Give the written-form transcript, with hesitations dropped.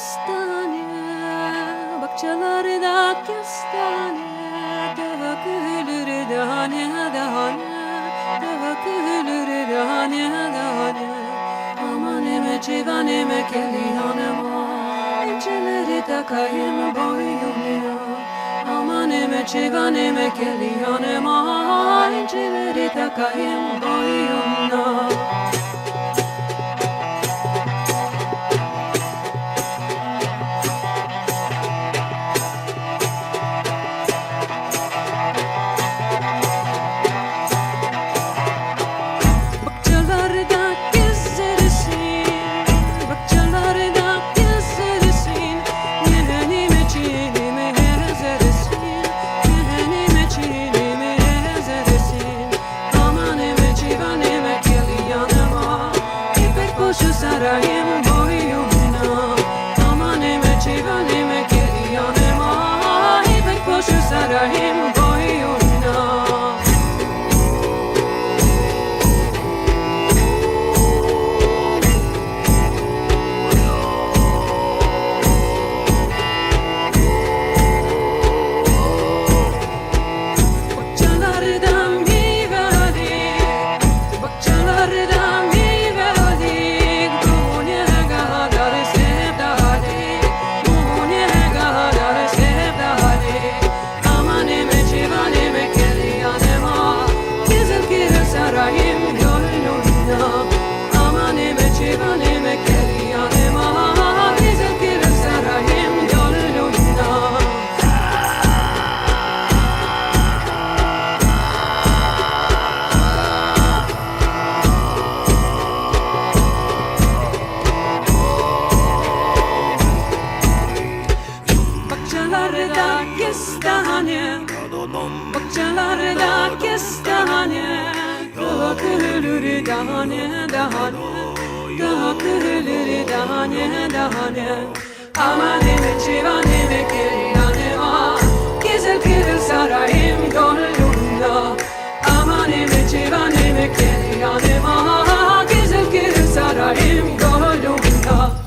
kestane, bahçelerde kestane, dökülür dane dane, dökülür dane dane. Aman eme civaneme kelihanema, inceleri takayım boyuna. Aman eme civaneme kelihanema, inceleri takayım boyuna. Sarayım boyuna, aman eme civaneme kelihanema, ipek boşu sarayım boyuna. Bahçelerden meyveli, bahçelerden bahçelerde kestane, dökülür dane dane, dökülür dane dane. Aman eme civaneme kelihanema, güzel kırıl sarayım yolunda. Aman eme civaneme kelihanema, güzel kırıl sarayım yolunda.